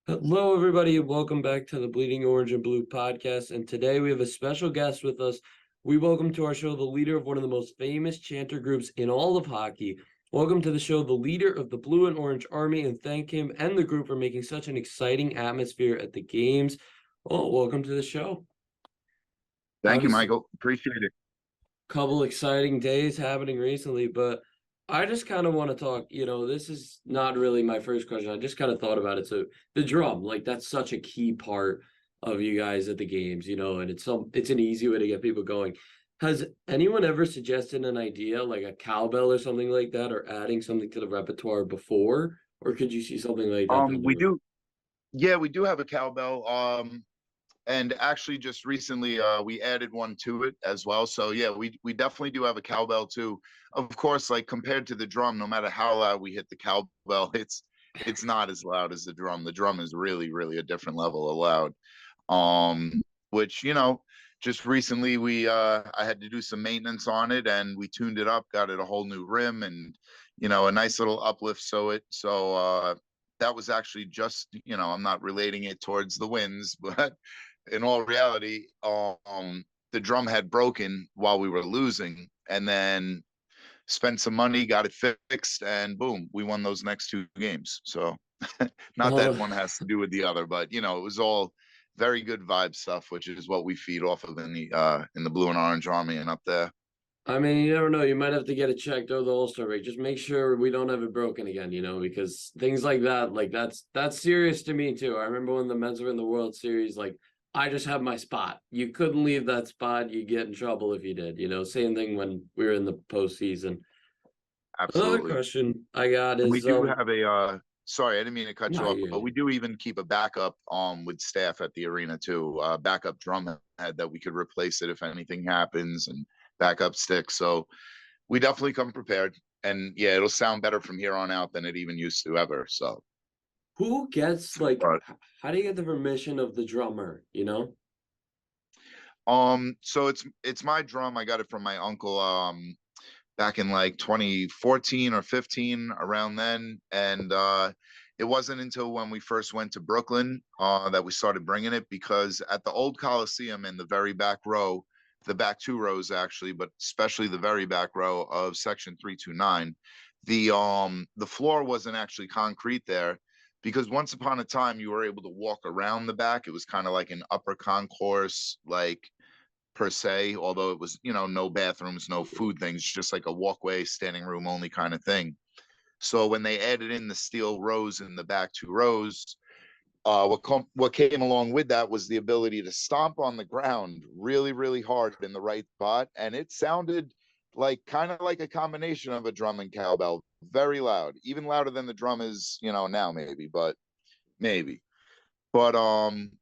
Hello, everybody, and welcome back to the Bleeding Orange and Blue podcast. And today we have a special guest with us. We welcome to our show the leader of one of the most famous chanter groups in all of hockey. Welcome to the show, the leader of the Blue and Orange Army, and thank him and the group for making such an exciting atmosphere at the games. Oh, welcome to the show. Thank you, Obviously, Michael. Appreciate it. couple exciting days happening recently, but I just kind of want to talk, this is not really my first question. I just kind of thought about it. So the drum, like that's such a key part of you guys at the games, and it's an easy way to get people going. Has anyone ever suggested an idea like a cowbell or something like that, or adding something to the repertoire before? Or could you see something like that down the We road? do, yeah, we do have a cowbell. And actually, just recently, we added one to it as well. So yeah, we definitely do have a cowbell too. Of course, like compared to the drum, no matter how loud we hit the cowbell, it's not as loud as the drum. The drum is really, really a different level of loud. Which just recently I had to do some maintenance on it, and we tuned it up, got it a whole new rim, and a nice little uplift. So that was actually just, I'm not relating it towards the wins, but in all reality, the drum had broken while we were losing, and then spent some money, got it fixed, and boom, we won those next two games. So not that Oh, one has to do with the other, but it was all very good vibe stuff, which is what we feed off of in the Blue and Orange Army and up there. I mean, you never know. You might have to get it checked over the All-Star break. Just make sure we don't have it broken again, because things like that, like that's serious to me too. I remember when the Mets were in the World Series, like I just have my spot. You couldn't leave that spot. You get in trouble if you did. Same thing when we were in the postseason. Another Absolutely. question I got And we is do have sorry, I didn't mean to cut you no, off, but you we do even keep a backup with staff at the arena too, backup drum head that we could replace it if anything happens, and backup stick. So we definitely come prepared. And yeah, it'll sound better from here on out than it even used to ever. So who gets like but how do you get the permission of the drummer? so it's my drum. I got it from my uncle back in like 2014 or 15, around then. And it wasn't until when we first went to Brooklyn that we started bringing it, because at the old Coliseum in the very back row, the back two rows actually, but especially the very back row of section 329, the floor wasn't actually concrete there, because once upon a time you were able to walk around the back. It was kind of like an upper concourse, like, per se, although it was, no bathrooms, no food things, just like a walkway, standing room only kind of thing. So when they added in the steel rows in the back two rows, what came along with that was the ability to stomp on the ground really, really hard in the right spot, and it sounded like kind of like a combination of a drum and cowbell, very loud, even louder than the drum is, now maybe, but maybe. But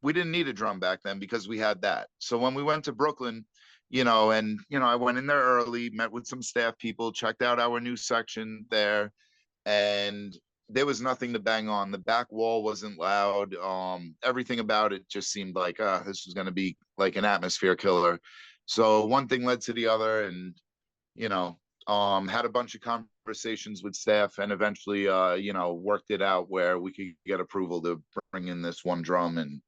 we didn't need a drum back then because we had that. So when we went to Brooklyn, and I went in there early, met with some staff people, checked out our new section there, and there was nothing to bang on. The back wall wasn't loud. Everything about it just seemed like this was going to be like an atmosphere killer. So one thing led to the other, and you know, had a bunch of conversations with staff, and eventually, worked it out where we could get approval to bring in this one drum, and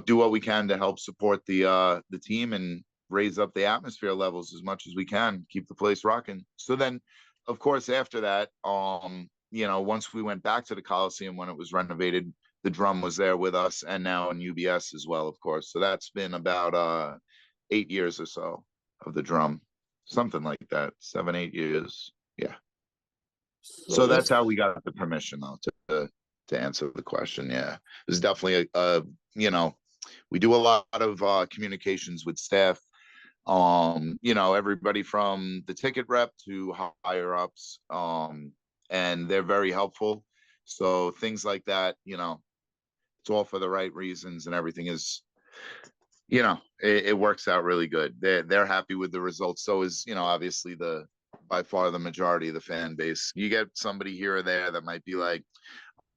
do what we can to help support the team and raise up the atmosphere levels as much as we can, keep the place rocking. So then, of course, after that, once we went back to the Coliseum when it was renovated, the drum was there with us, and now in UBS as well, of course. So that's been about 8 years or so of the drum, something like that, 7, 8 years. Yeah. So So that's that's how we got the permission, though, to answer the question. Yeah, it was definitely we do a lot of communications with staff. Everybody from the ticket rep to higher ups, and they're very helpful. So things like that, it's all for the right reasons, and everything is, it works out really good. They're happy with the results. So is, obviously the by far the majority of the fan base. You get somebody here or there that might be like,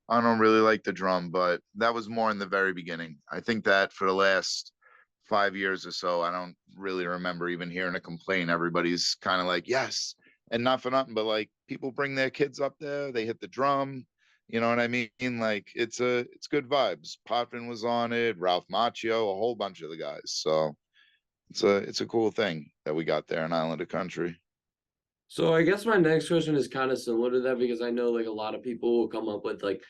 I don't really like the drum, but that was more in the very beginning. I think that for the last 5 years or so, I don't really remember even hearing a complaint. Everybody's kind of like, yes. And not for nothing, but like people bring their kids up there, they hit the drum, You know what I mean? Like it's good vibes. Potvin was on it, Ralph Macchio, a whole bunch of the guys. So it's a cool thing that we got there in Island of Country. So I guess my next question is kind of similar to that because I know like a lot of people will come up with like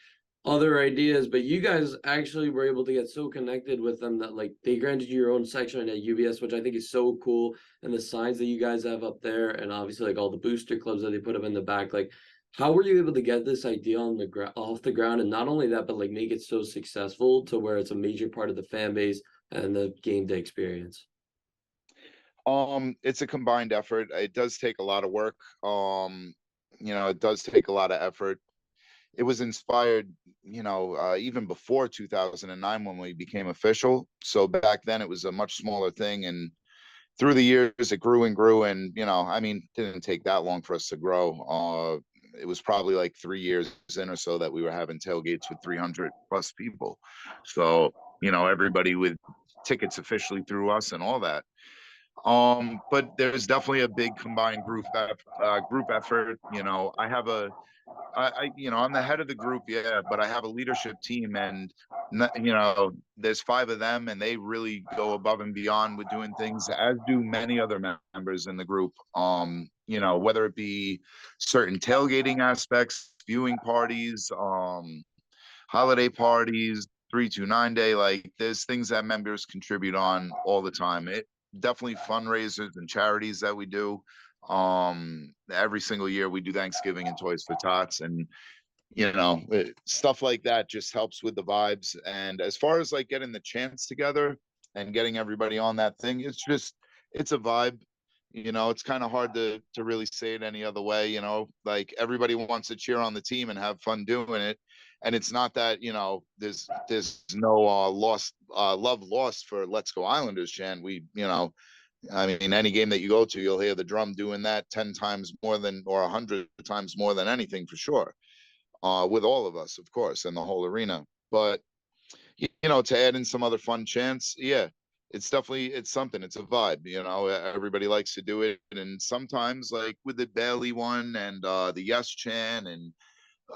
other ideas, but you guys actually were able to get so connected with them that like they granted you your own section at UBS, which I think is so cool. And the signs that you guys have up there, and obviously like all the booster clubs that they put up in the back, like how were you able to get this idea on the off the ground, and not only that, but like make it so successful to where it's a major part of the fan base and the game day experience? It's a combined effort. It does take a lot of work. It does take a lot of effort. It was inspired, even before 2009 when we became official. So back then it was a much smaller thing, and through the years it grew and grew, and I mean, it didn't take that long for us to grow. It was probably like 3 years in or so that we were having tailgates with 300 plus people. So everybody with tickets officially through us and all that. But there's definitely a big combined group effort. I'm the head of the group, yeah, but I have a leadership team, and there's 5 of them, and they really go above and beyond with doing things, as do many other members in the group. Whether it be certain tailgating aspects, viewing parties, holiday parties, 329 day, like there's things that members contribute on all the time. It definitely fundraisers and charities that we do. Every single year we do Thanksgiving and Toys for Tots, and stuff like that just helps with the vibes. And as far as like getting the chants together and getting everybody on that thing, it's a vibe. It's kind of hard to really say it any other way. Like everybody wants to cheer on the team and have fun doing it, and it's not that there's no love lost for Let's Go Islanders chant. I mean, any game that you go to, you'll hear the drum doing that 10 times more than, or 100 times more than anything, for sure. With all of us, of course, and the whole arena. But to add in some other fun chants, yeah, it's something. It's a vibe. Everybody likes to do it, and sometimes like with the Bailey one and the Yes chant, and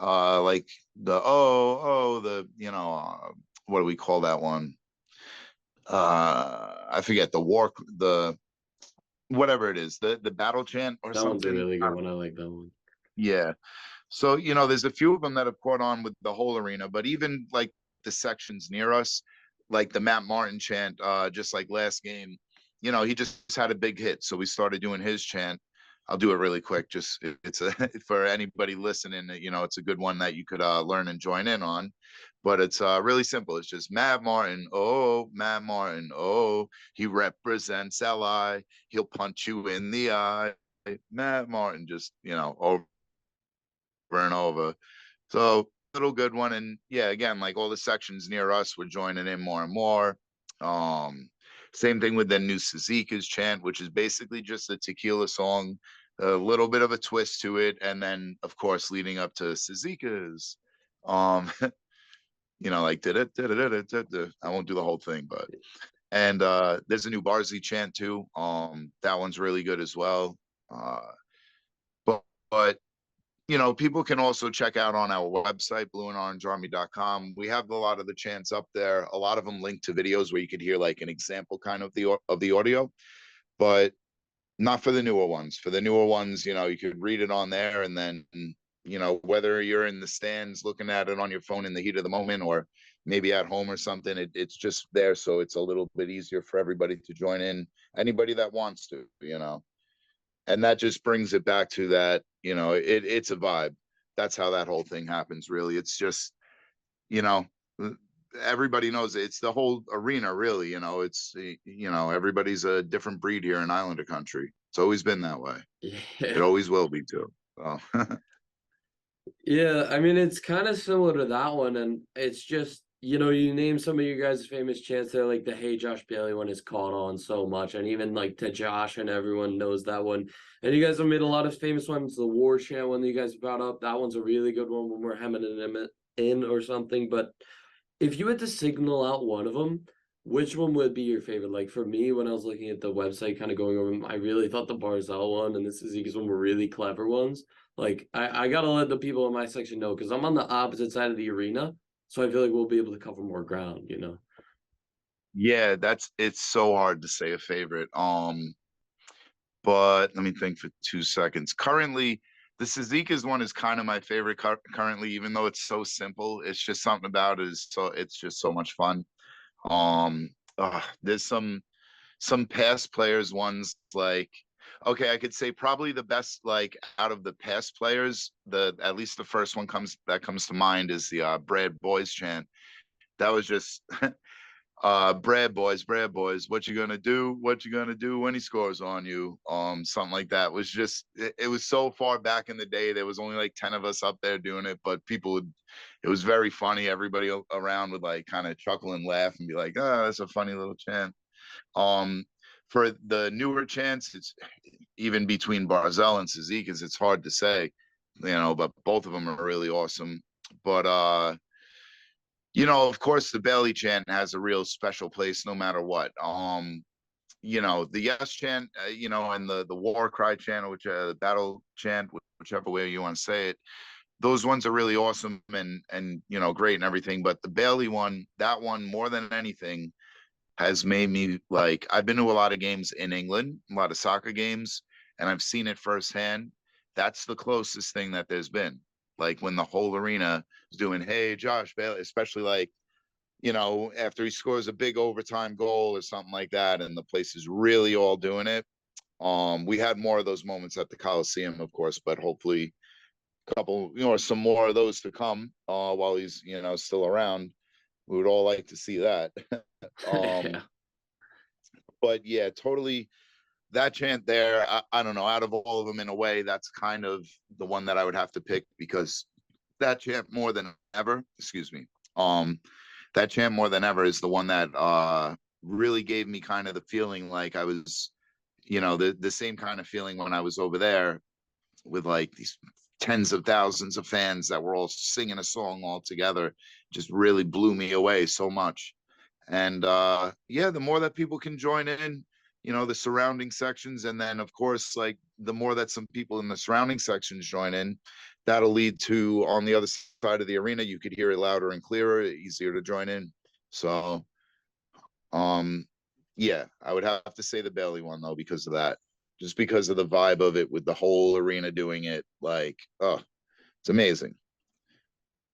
like the the what do we call that one? I forget, the whatever it is, the battle chant or That one's a something. really good one. I like that one. Yeah. So, there's a few of them that have caught on with the whole arena, but even like the sections near us, like the Matt Martin chant, just like last game, he just had a big hit. So we started doing his chant. I'll do it really quick. Just it's a for anybody listening, it's a good one that you could learn and join in on. But it's really simple. It's just Matt Martin, oh, he represents LI. He'll punch you in the eye. Matt Martin, just over and over. So little good one. And yeah, again, like all the sections near us, we're joining in more and more. Um, Same thing with the new Suzuka's chant, which is basically just a tequila song, a little bit of a twist to it, and then of course leading up to Suzuka's. Um, like did it, I won't do the whole thing, but and there's a new Barsley chant too. That one's really good as well. Uh, but people can also check out on our website, blueandorangearmy.com. We have a lot of the chants up there. A lot of them linked to videos where you could hear like an example kind of the audio, but not for the newer ones. For the newer ones, you could read it on there, and then whether you're in the stands looking at it on your phone in the heat of the moment, or maybe at home or something, it's just there, so it's a little bit easier for everybody to join in. Anybody that wants to. And that just brings it back to that, it's a vibe. That's how that whole thing happens, really. It's just, you know, everybody knows it. It's the whole arena, really. Everybody's a different breed here in Islander country. It's always been that way. Yeah. It always will be too. So Yeah, I mean it's kind of similar to that one, and it's just you name some of you guys' famous chants there, like the "Hey Josh Bailey" one has caught on so much, and even like to Josh, and everyone knows that one. And you guys have made a lot of famous ones. The War chant one that you guys brought up, that one's a really good one when we're hemming it in or something. But if you had to signal out one of them, which one would be your favorite? Like for me, when I was looking at the website, kind of going over them, I really thought the Barzell one and the Suzuki's one were really clever ones. Like I gotta let the people in my section know because I'm on the opposite side of the arena, so I feel like we'll be able to cover more ground, you know. Yeah, it's so hard to say a favorite. But let me think for 2 seconds. Currently, the Sazika's one is kind of my favorite currently, even though it's so simple. It's just something about it is so it's just so much fun. There's some past players ones like okay, I could say probably the best like out of the past players, the at least the first one comes to mind is the Brad Boys chant. That was just Brad boys, what you gonna do? What you gonna do when he scores on you? Something like that was just it was so far back in the day. There was only like 10 of us up there doing it, but people would it was very funny. Everybody around would like kind of chuckle and laugh and be like, oh, that's a funny little chant. Um for the newer chants, it's even between Barzell and Sazikas, it's hard to say, but both of them are really awesome. But of course, the Bailey chant has a real special place no matter what. The Yes chant, and the War Cry chant, which the Battle chant, whichever way you want to say it, those ones are really awesome and great and everything. But the Bailey one, that one more than anything, has made me like I've been to a lot of games in England, a lot of soccer games, and I've seen it firsthand. That's the closest thing that there's been. Like when the whole arena is doing, "Hey, Josh Bailey," especially like after he scores a big overtime goal or something like that, and the place is really all doing it. We had more of those moments at the Coliseum, of course, but hopefully a couple, or some more of those to come while he's, still around. We would all like to see that. um, Yeah. but yeah, totally. That chant there, I don't know. Out of all of them, in a way, that's kind of the one that I would have to pick because that chant more than ever. Excuse me. Um, that chant more than ever is the one that really gave me kind of the feeling like I was, the same kind of feeling when I was over there with like these tens of thousands of fans that were all singing a song all together. Just really blew me away so much. And yeah, the more that people can join in, the surrounding sections, and then of course, like the more that some people in the surrounding sections join in, that'll lead to on the other side of the arena, you could hear it louder and clearer, easier to join in. So, um, yeah, I would have to say the Bailey one though, because of that, just because of the vibe of it with the whole arena doing it. Like, oh, it's amazing.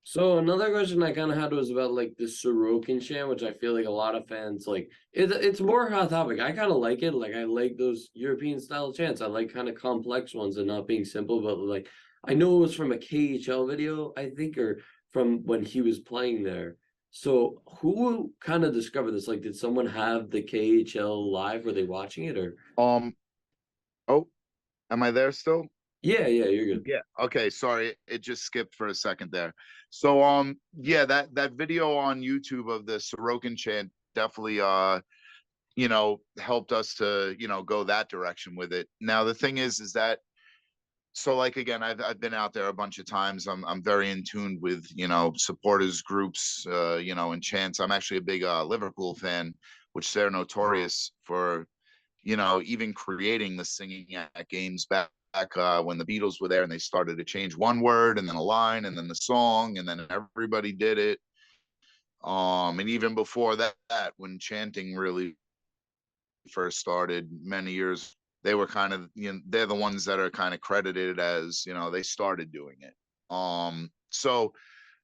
So another question I kind of had was about like the Sorokin chant, which I feel like a lot of fans like. It's more hot topic. I kind of like it. Like I like those European style chants. I like kind of complex ones and not being simple. But like I know it was from a KHL video, I think, or from when he was playing there. So who kind of discovered this? Like, did someone have the KHL live? Were they watching it or? Um, oh, am I there still? Yeah, yeah, you're good. Yeah. Okay. Sorry, it just skipped for a second there. So, yeah, that video on YouTube of the Sorokin chant definitely, helped us to, go that direction with it. Now, the thing is that so like again, I've been out there a bunch of times. I'm very in tune with supporters groups, and chants. I'm actually a big Liverpool fan, which they're notorious for even creating the singing at games back when the Beatles were there and they started to change one word and then a line and then the song and then everybody did it. And even before that, when chanting really first started many years, they were kind of they're the ones that are kind of credited as they started doing it. So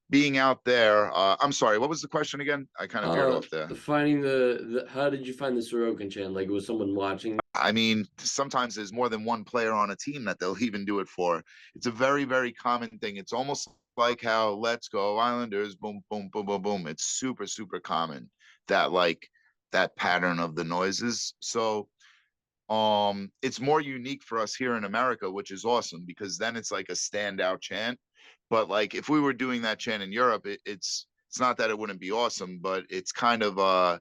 being out there, I'm sorry, what was the question again? I kind of veered off there. Finding the how did you find the Sorokin chant? Like, was someone watching? I mean, sometimes there's more than one player on a team that they'll even do it for. It's a very, very common thing. It's almost like how "Let's Go Islanders," boom, boom, boom, boom, boom. It's super, super common that like that pattern of the noises. So, it's more unique for us here in America, which is awesome because then it's like a standout chant. But like if we were doing that chant in Europe, it's not that it wouldn't be awesome, but it's kind of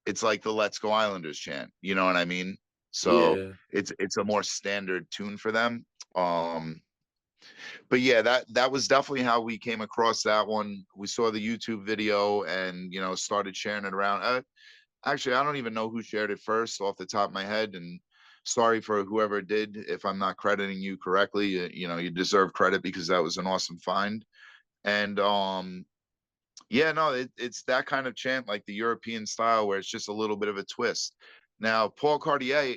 it's like the "Let's Go Islanders" chant. You know what I mean? So Yeah. it's a more standard tune for them. Um, but yeah, that was definitely how we came across that one. We saw the YouTube video and started sharing it around. Actually, I don't even know who shared it first off the top of my head, and sorry for whoever did. If I'm not crediting you correctly, you deserve credit because that was an awesome find. And yeah, no, it's that kind of chant, like the European style, where it's just a little bit of a twist. Now, Paul Cartier,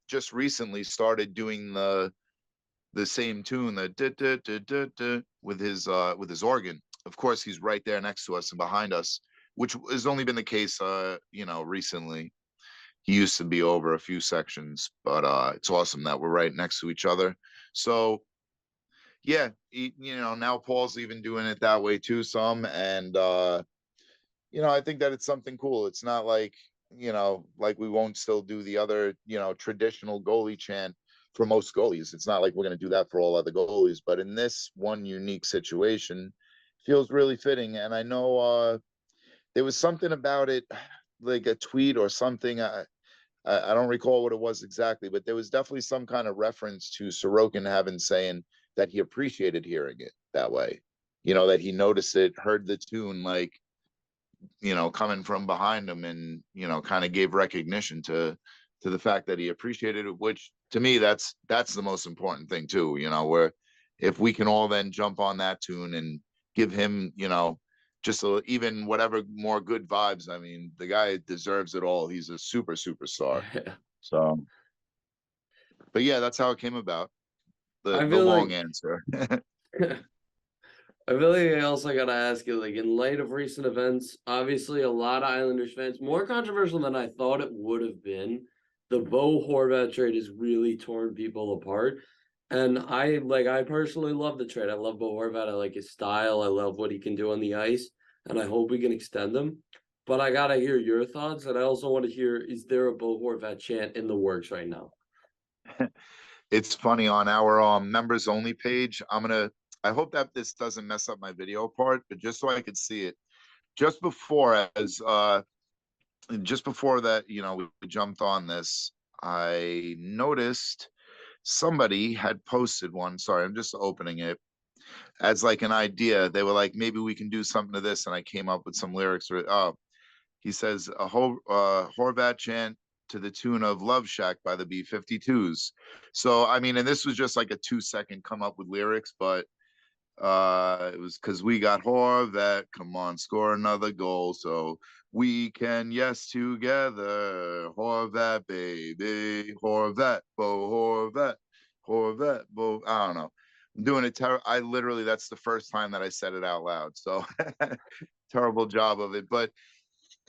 just recently started doing the same tune, the da, da, da, da, da, with his organ. Of course, he's right there next to us and behind us, which has only been the case, recently. He used to be over a few sections, but it's awesome that we're right next to each other. So yeah, now Paul's even doing it that way too, some, and I think that it's something cool. It's not like, like we won't still do the other, traditional goalie chant for most goalies. It's not like we're going to do that for all other goalies, but in this one unique situation, feels really fitting. And I know there was something about it, like a tweet or something. I don't recall what it was exactly, but there was definitely some kind of reference to Sorokin having saying that he appreciated hearing it that way. That he noticed it, heard the tune, like, coming from behind him, and kind of gave recognition to the fact that he appreciated it, which to me that's the most important thing too. Where if we can all then jump on that tune and give him, just even whatever more good vibes. I mean, the guy deserves it all. He's a superstar. So, but yeah, that's how it came about. The I the feel long like answer. I feel like I also gotta ask you, like, in light of recent events, obviously a lot of Islanders fans, more controversial than I thought it would have been. The Bo Horvat trade has really torn people apart. And I personally love the trade. I love Bo Horvat. I like his style. I love what he can do on the ice. And I hope we can extend him. But I gotta hear your thoughts. And I also want to hear, is there a Bo Horvat chant in the works right now? It's funny, on our members only page. I hope that this doesn't mess up my video part, but just so I could see it, just before as just before that, we jumped on this, I noticed somebody had posted one. Sorry, I'm just opening it as like an idea. They were like, maybe we can do something to this, and I came up with some lyrics. Oh, he says a whole Horvat chant to the tune of Love Shack by the B-52s. So, I mean, and this was just like a 2-second come up with lyrics, but it was because we got Horvat, come on, score another goal so we can, yes, together. Horvat, baby, Horvat, Bo Horvat, Horvat, Bo. I don't know. I'm doing it. I literally, that's the first time that I said it out loud. So terrible job of it. But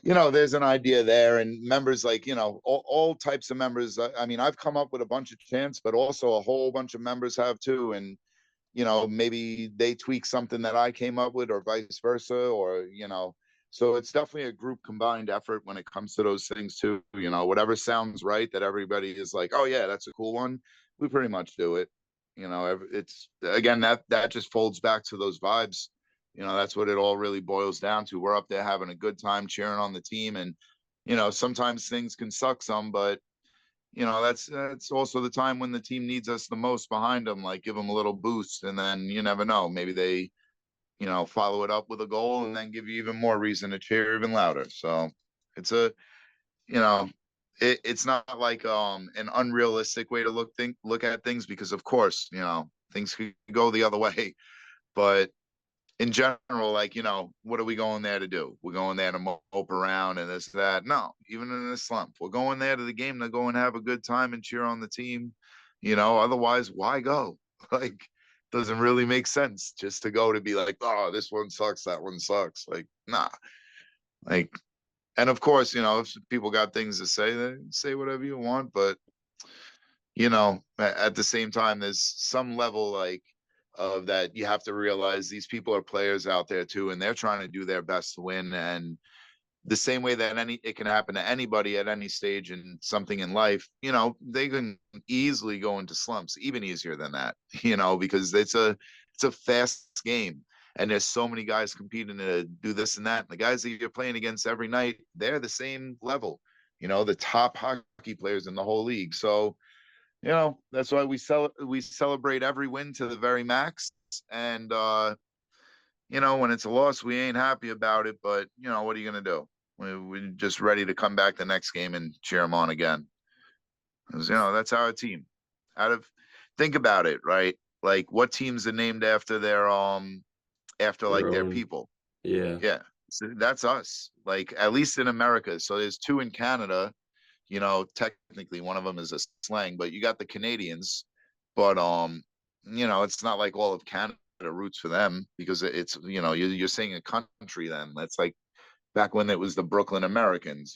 there's an idea there, and members, like, all types of members. I mean, I've come up with a bunch of chants, but also a whole bunch of members have too. And, maybe they tweak something that I came up with, or vice versa, or, so it's definitely a group combined effort when it comes to those things too. Whatever sounds right, that everybody is like, oh yeah, that's a cool one. We pretty much do it. It's, again, that just folds back to those vibes. That's what it all really boils down to. We're up there having a good time cheering on the team, and sometimes things can suck some, but that's also the time when the team needs us the most behind them. Like, give them a little boost, and then you never know. Maybe they, follow it up with a goal, and then give you even more reason to cheer even louder. So it's a, you know, it's not like an unrealistic way to look at things, because of course, things could go the other way. But in general, like, what are we going there to do? We're going there to mope around and this, that. No, even in a slump, we're going there to the game to go and have a good time and cheer on the team. Otherwise, why go? Like, doesn't really make sense just to go to be like, oh, this one sucks, that one sucks. Like, nah. Like, and of course, if people got things to say, then say whatever you want. But at the same time, there's some level, like, of that you have to realize these people are players out there too, and they're trying to do their best to win. And the same way that it can happen to anybody at any stage in something in life, they can easily go into slumps, even easier than that, because it's a fast game, and there's so many guys competing to do this and that. And the guys that you're playing against every night, they're the same level, the top hockey players in the whole league. So that's why we celebrate every win to the very max. And when it's a loss, we ain't happy about it. But what are you gonna do? We're just ready to come back the next game and cheer them on again. 'Cause, that's our team. Out of Think about it, right? Like what teams are named after after Their like their own. people. Yeah. Yeah. So that's us. Like at least in America. So there's two in Canada. Technically one of them is a slang, but you got the Canadians. But it's not like all of Canada roots for them because it's you're saying a country then. That's like back when it was the Brooklyn Americans,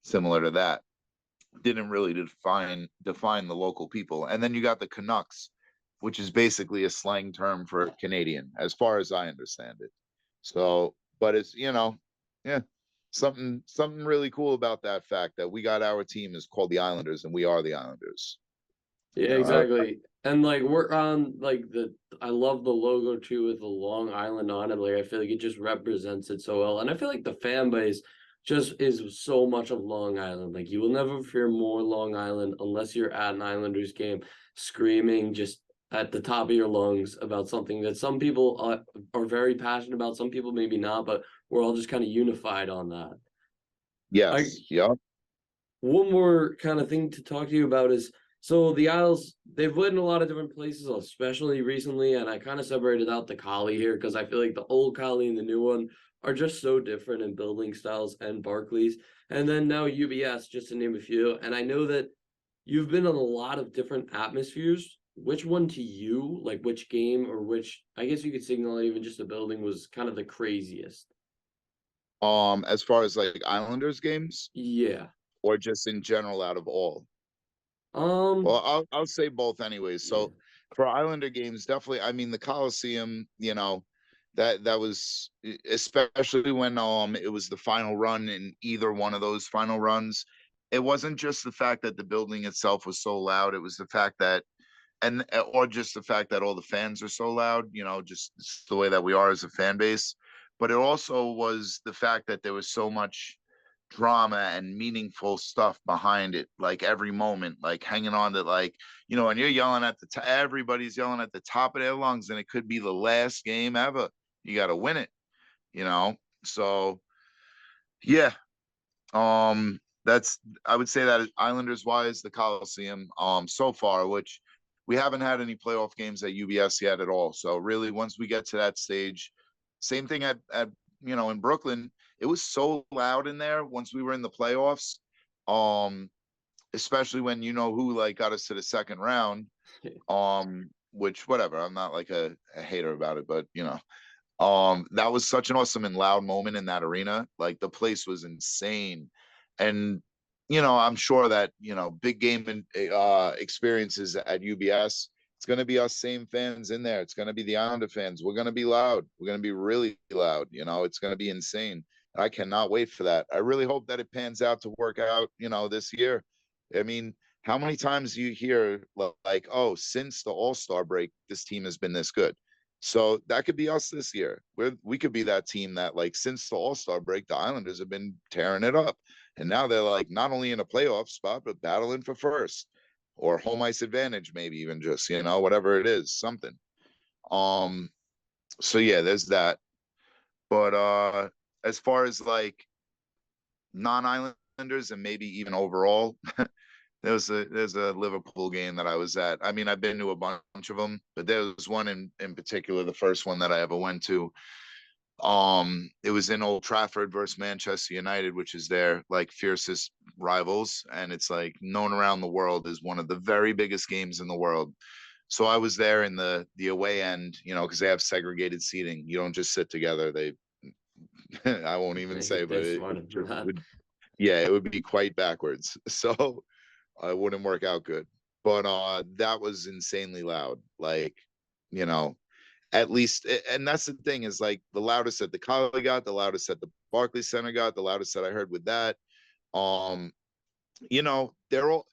similar to that. Didn't really define the local people. And then you got the Canucks, which is basically a slang term for Canadian, as far as I understand it. So, but it's yeah, something really cool about that fact that we got our team is called the Islanders, and we are the Islanders. Yeah, exactly. And like we're on like the I love the logo too with the Long Island on it. Like I feel like it just represents it so well. And I feel like the fan base just is so much of Long Island. Like you will never hear more Long Island unless you're at an Islanders game screaming just at the top of your lungs about something that some people are very passionate about, some people maybe not, but we're all just kind of unified on that. I Yes, yeah. One more kind of thing to talk to you about is so the Isles, they've lived in a lot of different places, especially recently, and I kind of separated out the Collie here because I feel like the old Collie and the new one are just so different in building styles and Barclays. And then now UBS, just to name a few. And I know that you've been in a lot of different atmospheres. Which one to you, like which game or which, I guess you could signal even just the building was kind of the craziest? As far as like Islanders games, Yeah. or just in general out of all. Well, Um, I'll say both anyways. yeah. So for Islander games, definitely. I mean, the Coliseum, that was especially when it was the final run in either one of those final runs. It wasn't just the fact that the building itself was so loud. It was the fact that or just the fact that all the fans are so loud. Just the way that we are as a fan base. But it also was the fact that there was so much drama and meaningful stuff behind it, like every moment, like hanging on to, like, and you're yelling at everybody's yelling at the top of their lungs, and it could be the last game ever. You got to win it, you know. So yeah, that's I would say that Islanders wise, the Coliseum, so far, which we haven't had any playoff games at UBS yet at all. So really, once we get to that stage, same thing at in Brooklyn, it was so loud in there once we were in the playoffs. Um, Especially when who like got us to the second round. Which whatever, I'm not like a hater about it, but that was such an awesome and loud moment in that arena. Like the place was insane. And I'm sure that, big game and experiences at UBS, it's going to be us same fans in there. It's going to be the Islander fans. We're going to be loud. We're going to be really loud. It's going to be insane. I cannot wait for that. I really hope that it pans out to work out, this year. I mean, how many times do you hear like, oh, since the All-Star break, this team has been this good? So that could be us this year. We could be that team that, like, since the All-Star break, the Islanders have been tearing it up. And now they're like not only in a playoff spot, but battling for first or home ice advantage, maybe even just, whatever it is, something. Um, so yeah, there's that. But as far as like non-Islanders and maybe even overall, there's a Liverpool game that I was at. I mean, I've been to a bunch of them, but there was one in particular, the first one that I ever went to. It was in Old Trafford versus Manchester United, which is their like fiercest rivals, and it's like known around the world as one of the very biggest games in the world. So I was there in the away end, because they have segregated seating. You don't just sit together. They, I won't even say, but They're smart at it that. would, yeah, it would be quite backwards. So it wouldn't work out good. But that was insanely loud. Like, you know, at least, and that's the thing, is like the loudest that the Collie got, the loudest that the Barclays Center got, the loudest that I heard with that. Um, they're all,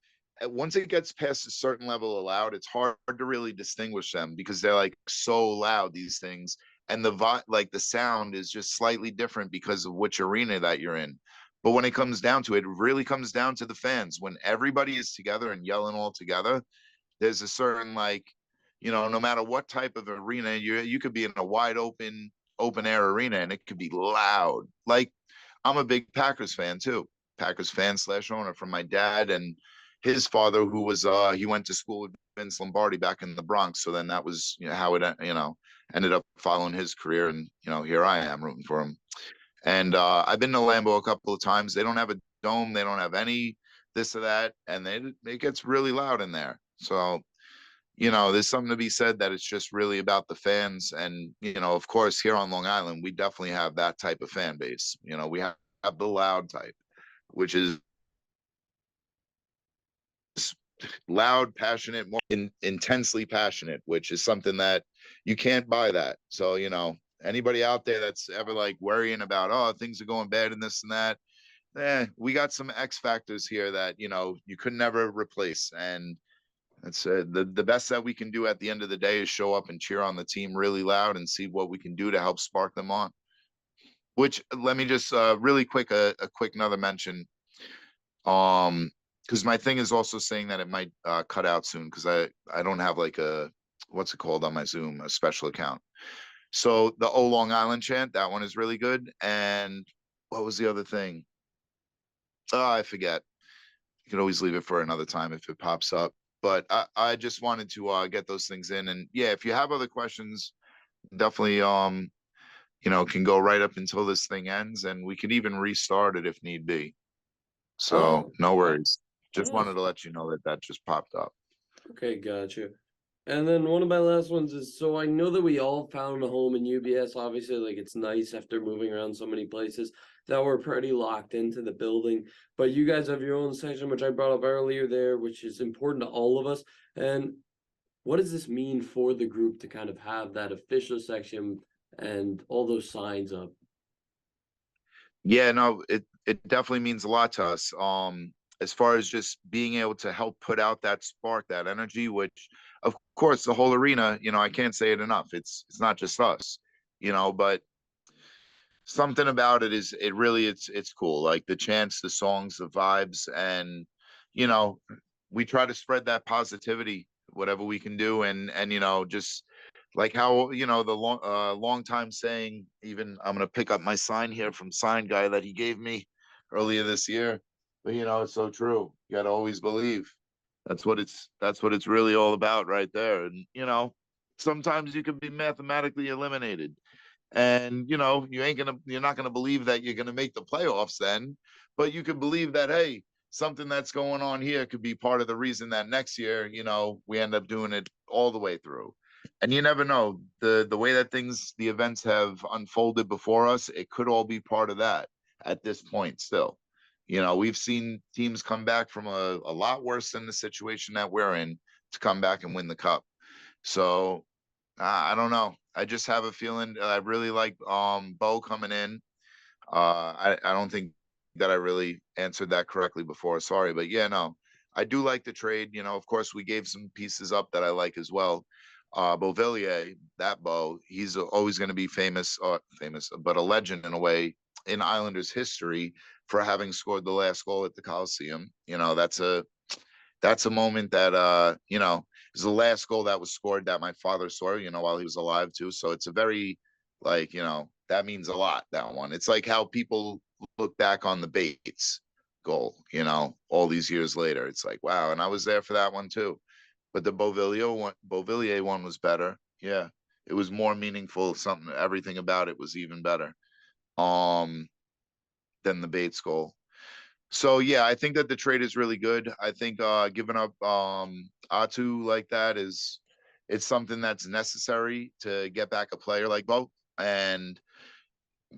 once it gets past a certain level of loud, it's hard to really distinguish them because they're like so loud, these things. And like the sound is just slightly different because of which arena that you're in. But when it comes down to it, it really comes down to the fans. When everybody is together and yelling all together, there's a certain, like, no matter what type of arena, you could be in a wide open air arena and it could be loud. Like, I'm a big Packers fan too. Packers fan slash owner from my dad. And his father, who was he went to school with Vince Lombardi back in the Bronx. So then that was, you know, how it, you know, ended up following his career, and you know, here I am rooting for him. And I've been to Lambeau a couple of times. They don't have a dome. They don't have any this or that, and it gets really loud in there. So you know, there's something to be said that it's just really about the fans. And you know, of course, here on Long Island, we definitely have that type of fan base. You know, we have the loud type, which is loud, passionate, more intensely passionate, which is something that you can't buy that. So, you know, anybody out there that's ever like worrying about, oh, things are going bad and this and that, we got some X factors here that, you know, you could never replace. And that's the best that we can do at the end of the day is show up and cheer on the team really loud and see what we can do to help spark them on. Which let me just really quick a quick another mention. Because my thing is also saying that it might cut out soon because I don't have like a what's it called on my Zoom, a special account. So the Oh Long Island chant, that one is really good. And what was the other thing? Oh, I forget. You can always leave it for another time if it pops up. But I just wanted to get those things in. And yeah, if you have other questions, definitely you know, can go right up until this thing ends, and we could even restart it if need be. So Oh, no worries. Just oh, wanted to let you know that that just popped up. okay, gotcha. And then one of my last ones is, so I know that we all found a home in UBS. Obviously, like it's nice after moving around so many places that we're pretty locked into the building. But you guys have your own section, which I brought up earlier there, which is important to all of us. And what does this mean for the group to kind of have that official section and all those signs up? Yeah, no, it definitely means a lot to us. As far as just being able to help put out that spark, that energy, which of course the whole arena, you know, I can't say it enough. It's not just us, you know, but something about it is it really it's cool. Like the chants, the songs, the vibes, and you know, we try to spread that positivity, whatever we can do, and you know, just like how you know the long time saying. Even I'm gonna pick up my sign here from Sign Guy that he gave me earlier this year. But you know, it's so true. You gotta always believe. That's what it's really all about, right there. And you know, sometimes you can be mathematically eliminated and you know you're not gonna believe that you're gonna make the playoffs then, but you can believe that hey, something that's going on here could be part of the reason that next year, you know, we end up doing it all the way through. And you never know the way that the events have unfolded before us, it could all be part of that at this point still. You know, we've seen teams come back from a lot worse than the situation that we're in to come back and win the cup. So I don't know. I just have a feeling I really like Bo coming in. I don't think that I really answered that correctly before. Sorry, but yeah, no, I do like the trade. You know, of course, we gave some pieces up that I like as well. Beauvillier, that Bo, he's always going to be famous, but a legend in a way in Islanders history for having scored the last goal at the Coliseum. You know, that's a moment that you know, is the last goal that was scored that my father saw, you know, while he was alive too. So it's a very like, you know, that means a lot, that one. It's like how people look back on the Bates goal, you know, all these years later. It's like, wow, and I was there for that one too. But the Beauvillier one was better. Yeah. It was more meaningful, something everything about it was even better. Um than the Bates goal. So yeah, I think that the trade is really good. I think giving up Atu like that is it's something that's necessary to get back a player like Bo. And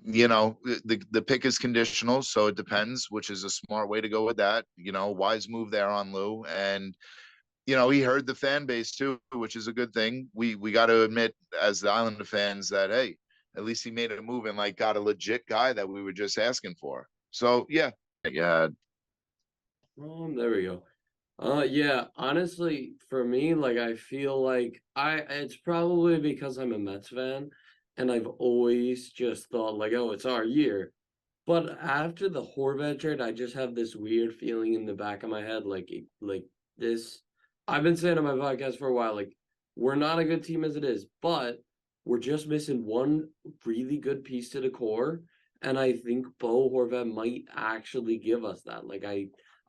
you know, the pick is conditional, so it depends, which is a smart way to go with that. You know, wise move there on Lou. And you know, he heard the fan base too, which is a good thing. We got to admit as the Islander fans that hey, at least he made a move and like got a legit guy that we were just asking for. So yeah. Yeah, There we go. Yeah, honestly, for me, like I feel like it's probably because I'm a Mets fan and I've always just thought like, oh, it's our year. But after the Horvat trade, I just have this weird feeling in the back of my head, like this. I've been saying on my podcast for a while, like we're not a good team as it is, but we're just missing one really good piece to the core, and I think Bo Horvat might actually give us that. Like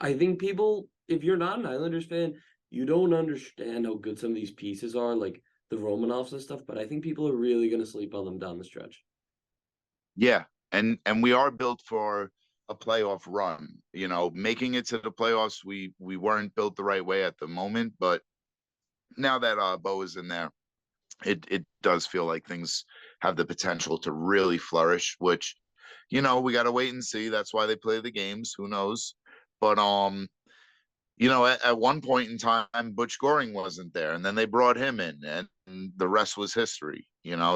I think people, if you're not an Islanders fan, you don't understand how good some of these pieces are, like the Romanovs and stuff. But I think people are really gonna sleep on them down the stretch. Yeah, and we are built for a playoff run. You know, making it to the playoffs, we weren't built the right way at the moment, but now that Bo is in there, it does feel like things have the potential to really flourish. Which, we got to wait and see. That's why they play the games. Who knows? But at one point in time, Butch Goring wasn't there, and then they brought him in, and the rest was history.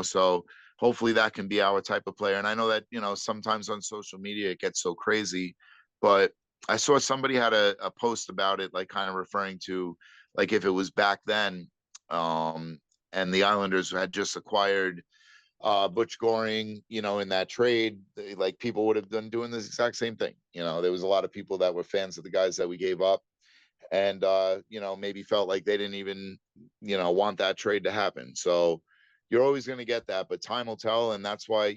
So hopefully that can be our type of player. And I know that sometimes on social media it gets so crazy, but I saw somebody had a post about it, like kind of referring to like if it was back then, um, and the Islanders had just acquired Butch Goring, in that trade, like people would have been doing this exact same thing. There was a lot of people that were fans of the guys that we gave up and maybe felt like they didn't even want that trade to happen. So you're always going to get that, but time will tell. And that's why,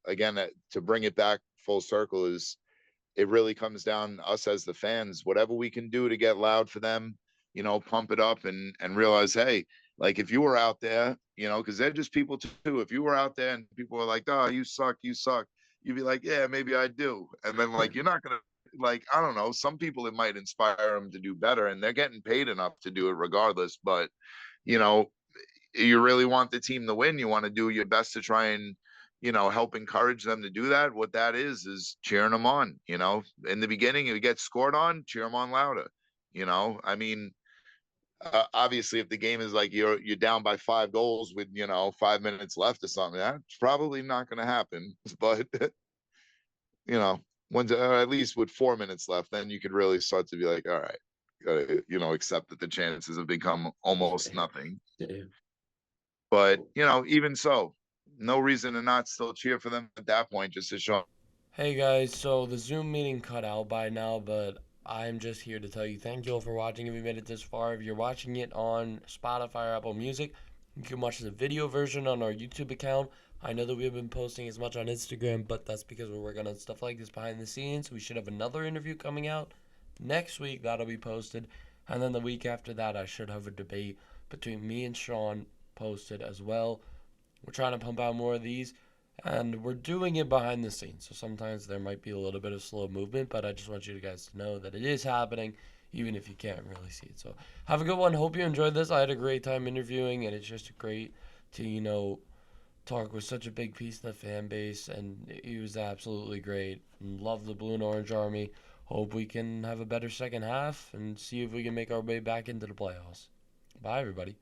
again, to bring it back full circle, is it really comes down to us as the fans. Whatever we can do to get loud for them, pump it up and realize, hey, like if you were out there, because they're just people too. If you were out there and people were like, oh, you suck, you'd be like, yeah, maybe I do. And then like you're not gonna, like, I don't know, some people it might inspire them to do better, and they're getting paid enough to do it regardless. But you know, you really want the team to win. You want to do your best to try and help encourage them to do that. What that is cheering them on. In the beginning, if you get scored on, cheer them on louder. I mean, obviously, if the game is like you're down by 5 goals with 5 minutes left or something, that's probably not going to happen. But you know, when at least with 4 minutes left, then you could really start to be like, all right, accept that the chances have become almost nothing. Yeah. But even so, no reason to not still cheer for them at that point, just to show. Hey guys, so the Zoom meeting cut out by now, but I'm just here to tell you thank you all for watching. If you made it this far, if you're watching it on Spotify or Apple Music, you can watch the video version on our YouTube account. I know that we have been posting as much on Instagram, but that's because we're working on stuff like this behind the scenes. We should have another interview coming out next week that'll be posted, and then the week after that, I should have a debate between me and Sean posted as well. We're trying to pump out more of these, and we're doing it behind the scenes. So sometimes there might be a little bit of slow movement, but I just want you guys to know that it is happening, even if you can't really see it. So have a good one. Hope you enjoyed this. I had a great time interviewing, and it's just great to, talk with such a big piece of the fan base, and he was absolutely great. And love the Blue and Orange Army. Hope we can have a better second half and see if we can make our way back into the playoffs. Bye, everybody.